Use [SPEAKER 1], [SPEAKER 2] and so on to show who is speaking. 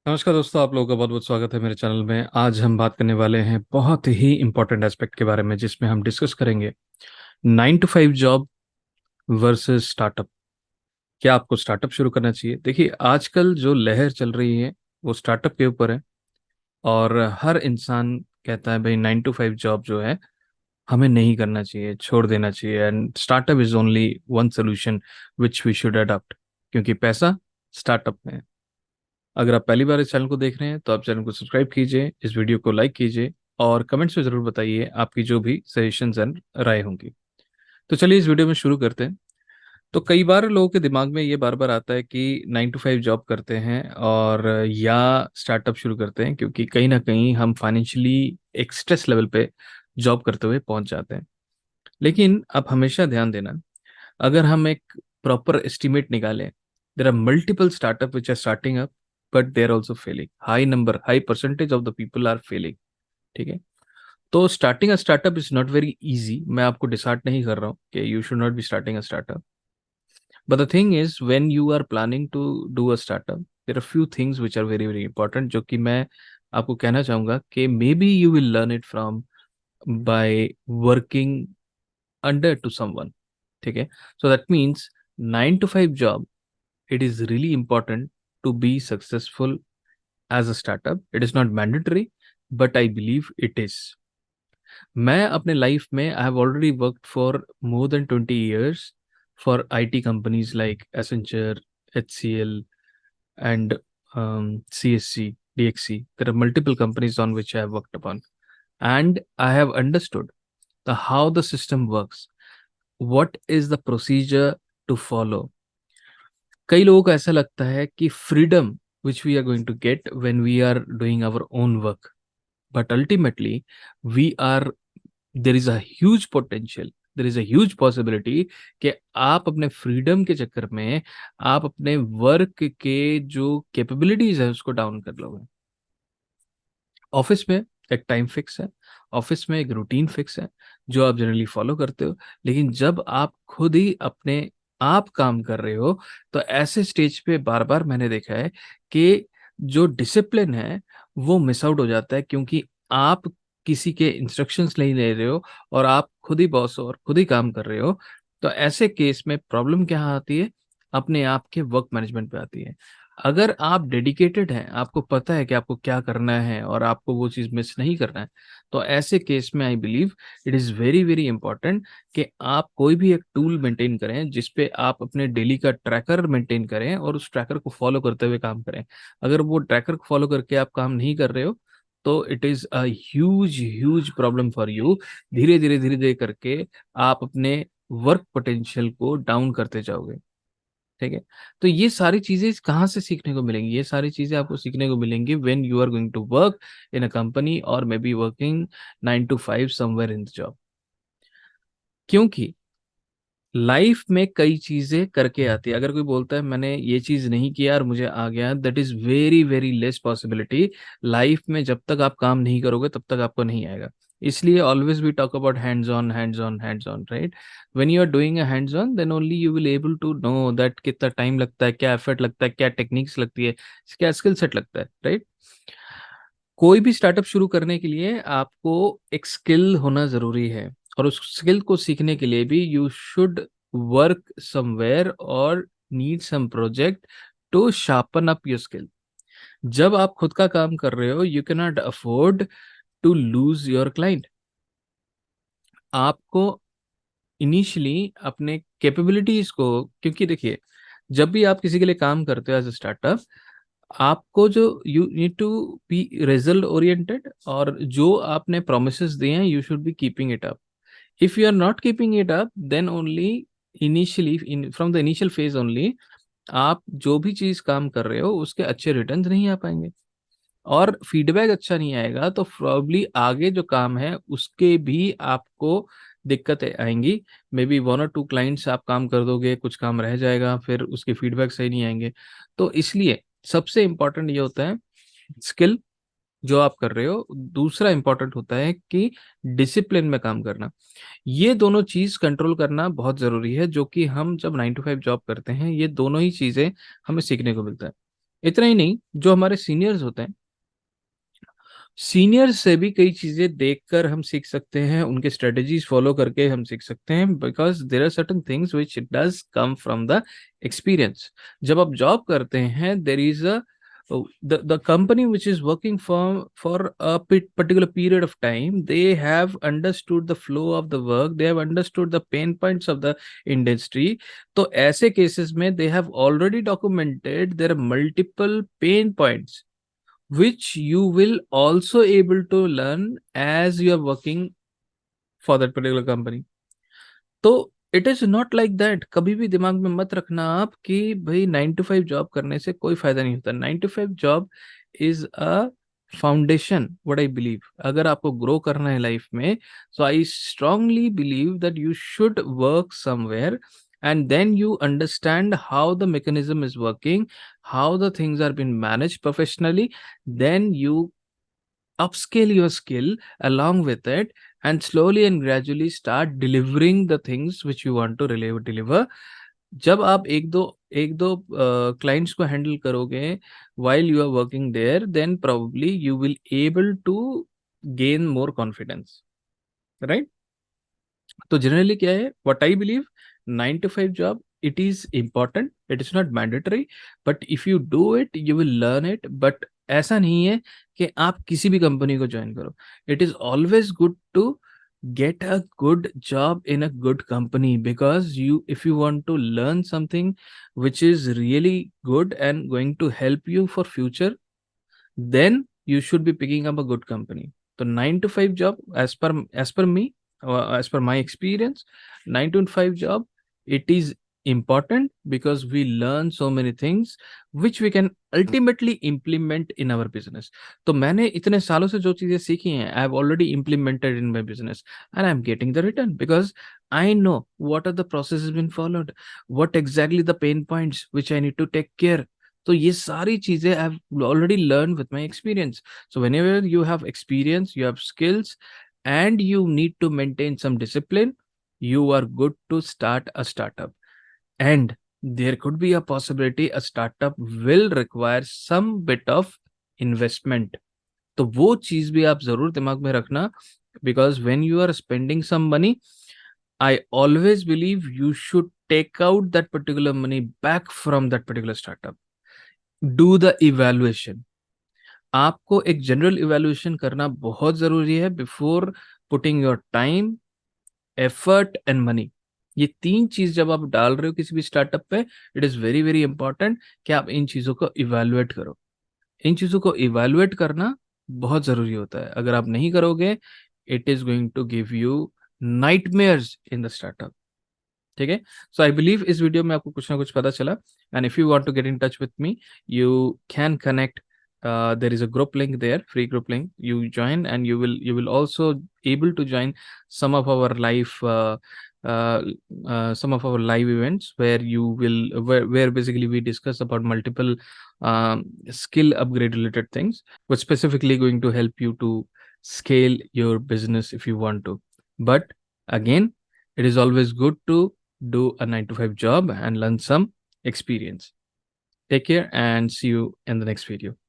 [SPEAKER 1] नमस्कार दोस्तों, आप लोगों का बहुत बहुत स्वागत है मेरे चैनल में। आज हम बात करने वाले हैं बहुत ही इंपॉर्टेंट एस्पेक्ट के बारे में, जिसमें हम डिस्कस करेंगे 9 to 5 जॉब वर्सेस स्टार्टअप। क्या आपको स्टार्टअप शुरू करना चाहिए? देखिए, आजकल जो लहर चल रही है वो स्टार्टअप के ऊपर है। और हर इंसान कहता है भाई 9 to 5 जॉब जो है हमें नहीं करना चाहिए, छोड़ देना चाहिए, and startup is only one solution which we should adopt, क्योंकि पैसा स्टार्टअप में है। अगर आप पहली बार इस चैनल को देख रहे हैं तो आप चैनल को सब्सक्राइब कीजिए, इस वीडियो को लाइक कीजिए और कमेंट्स में ज़रूर बताइए आपकी जो भी सजेशंस एंड राय होंगी। तो चलिए इस वीडियो में शुरू करते हैं। तो कई बार लोगों के दिमाग में ये बार बार आता है कि 9 to 5 जॉब करते हैं और या स्टार्टअप शुरू करते हैं, क्योंकि कहीं ना कहीं हम फाइनेंशियली एक स्ट्रेस लेवल पे जॉब करते हुए पहुंच जाते हैं। लेकिन आप हमेशा ध्यान देना, अगर हम एक प्रॉपर एस्टिमेट निकालें, there are multiple startup which are starting up but they are also failing. High percentage of the people are failing. ठीक है। तो starting a startup is not very easy. मैं आपको डिसार्ट नहीं कर रहा हूँ कि you should not be starting a startup, but the thing is when you are planning to do a startup, there are few things which are very very important, जो कि मैं आपको कहना चाहूंगा कि may be you will learn it from by working under to someone. ठीक है। So that means 9 to 5 job, it is really important to be successful as a startup. It is not mandatory, but I believe it is. मैं अपने life में I have already worked for more than 20 years for IT companies like Accenture, HCL, and CSC, DXC. There are multiple companies on which I have worked upon, and I have understood how the system works. What is the procedure to follow? कई लोगों को ऐसा लगता है कि freedom which we are going to get when we are doing our own work, but ultimately we are there is a huge potential, there is a huge possibility कि आप अपने फ्रीडम के चक्कर में आप अपने वर्क के जो कैपेबिलिटीज है उसको डाउन कर लोगे। ऑफिस में एक टाइम फिक्स है, ऑफिस में एक रूटीन फिक्स है जो आप जनरली फॉलो करते हो। लेकिन जब आप खुद ही अपने आप काम कर रहे हो, तो ऐसे स्टेज पे बार बार मैंने देखा है कि जो डिसिप्लिन है वो मिस आउट हो जाता है, क्योंकि आप किसी के इंस्ट्रक्शंस नहीं ले रहे हो और आप खुद ही बॉस हो और खुद ही काम कर रहे हो। तो ऐसे केस में प्रॉब्लम क्या आती है? अपने आप के वर्क मैनेजमेंट पे आती है। अगर आप डेडिकेटेड हैं, आपको पता है कि आपको क्या करना है और आपको वो चीज़ मिस नहीं करना है, तो ऐसे केस में I believe it is very very important कि आप कोई भी एक टूल मेंटेन करें जिस पे आप अपने डेली का ट्रैकर मेंटेन करें और उस ट्रैकर को फॉलो करते हुए काम करें। अगर वो ट्रैकर को फॉलो करके आप काम नहीं कर रहे हो, तो it is a huge huge problem for you. धीरे धीरे करके आप अपने वर्क पोटेंशियल को डाउन करते जाओगे। ठीक है। तो ये सारी चीजें कहाँ से सीखने को मिलेंगी? ये सारी चीजें आपको सीखने को मिलेंगी when you are going to work in a company और maybe working 9 to 5 somewhere in the job. क्योंकि लाइफ में कई चीजें करके आती है। अगर कोई बोलता है मैंने ये चीज नहीं किया और मुझे आ गया, that is very very less possibility. Life में जब तक आप काम नहीं करोगे तब तक आपको नहीं आएगा। इसलिए always we talk about hands on hands on hands on, right? When you are doing a hands on, then only you will able to know that कितना टाइम लगता है, क्या एफर्ट लगता है, क्या टेक्निक्स लगती है, क्या स्किल सेट लगता है, राइट? कोई भी स्टार्टअप शुरू करने के लिए आपको एक स्किल होना जरूरी है, और उस स्किल को सीखने के लिए भी यू शुड वर्क समवेयर और need some project to sharpen up your skill. जब आप खुद का काम कर रहे हो, you can not afford to lose your client. आपको इनिशियली अपने कैपेबिलिटीज को, क्योंकि देखिए, जब भी आप किसी के लिए काम करते हो एज अ स्टार्टअप, आपको जो you need to be result oriented, और जो आपने प्रोमिसेस दिए हैं you should be keeping it up. If you are not keeping it up, then only initially in from the initial phase only आप जो भी चीज काम कर रहे हो उसके अच्छे रिटर्न्स नहीं आ पाएंगे, और फीडबैक अच्छा नहीं आएगा, तो प्रॉब्ली आगे जो काम है उसके भी आपको दिक्कतें आएंगी। मे बी 1 or 2 क्लाइंट्स आप काम कर दोगे, कुछ काम रह जाएगा, फिर उसके फीडबैक सही नहीं आएंगे। तो इसलिए सबसे इंपॉर्टेंट ये होता है स्किल जो आप कर रहे हो। दूसरा इंपॉर्टेंट होता है कि डिसिप्लिन में काम करना। ये दोनों चीज कंट्रोल करना बहुत जरूरी है, जो कि हम जब 9 to 5 जॉब करते हैं ये दोनों ही चीजें हमें सीखने को मिलता है। इतना ही नहीं, जो हमारे सीनियर्स होते हैं, सीनियर्स से भी कई चीजें देखकर हम सीख सकते हैं, उनके स्ट्रेटजीज फॉलो करके हम सीख सकते हैं, because there are certain things which does come from the experience. जब आप जॉब करते हैं, there is a the company which is working for a particular period of time, they have understood the flow of the work, they have understood the pain points of the industry. तो ऐसे cases में they have already documented there are multiple pain points which you will also able to learn as you are working for that particular company. तो it is not like that. कभी भी दिमाग में मत रखना आप कि भाई 9 to 5 जॉब करने से कोई फायदा नहीं होता। 9 to 5 job is a foundation, what I believe. अगर आपको ग्रो करना है लाइफ में, so I strongly believe that you should work somewhere and then you understand how the mechanism is working, how the things are being managed professionally. Then you upscale your skill along with it, and slowly and gradually start delivering the things which you want to deliver. जब आप एक दो clients को handle करोगे while you are working there, then probably you will able to gain more confidence, right? तो generally क्या है, what I believe, 9 to 5 job, it is important, it is not mandatory, but if you do it you will learn it. But ऐसा नहीं है कि आप किसी भी कंपनी को ज्वाइन करो। It is always good to get a good job in a good company, because you, if you want to learn something which is really good and going to help you for future, then you should be picking up a good company. So 9 to 5 job, as per me, as per my experience, 9 to 5 job, it is important because we learn so many things which we can ultimately implement in our business. तो मैंने इतने सालों से जो चीजें सीखी हैं, I have already implemented in my business, and I'm getting the return because I know what are the processes been followed, what exactly the pain points which I need to take care. तो ये सारी चीजें I have already learn with my experience. So whenever you have experience, you have skills, and you need to maintain some discipline, you are good to start a startup. And there could be a possibility a startup will require some bit of investment. तो वो चीज भी आप जरूर दिमाग में रखना, because when you are spending some money, I always believe you should take out that particular money back from that particular startup. Do the evaluation. आपको एक जनरल इवैल्यूएशन करना बहुत जरूरी है before putting your time, effort and money. ये तीन चीज जब आप डाल रहे हो किसी भी स्टार्टअप पे, it is very very important कि आप इन चीजों को इवैल्यूएट करो। इन चीजों को इवैल्यूएट करना बहुत जरूरी होता है। अगर आप नहीं करोगे, it is going to give you nightmares in the startup. ठीक है। सो आई बिलीव इस वीडियो में आपको कुछ ना कुछ पता चला, and if you want to get in touch with me, you can connect. There is a group link there, free group link. You join and you will also able to join some of our live uh, some of our live events where you will where basically we discuss about multiple skill upgrade related things, but specifically going to help you to scale your business if you want to. But again, it is always good to do a 9 to 5 job and learn some experience. Take care and see you in the next video.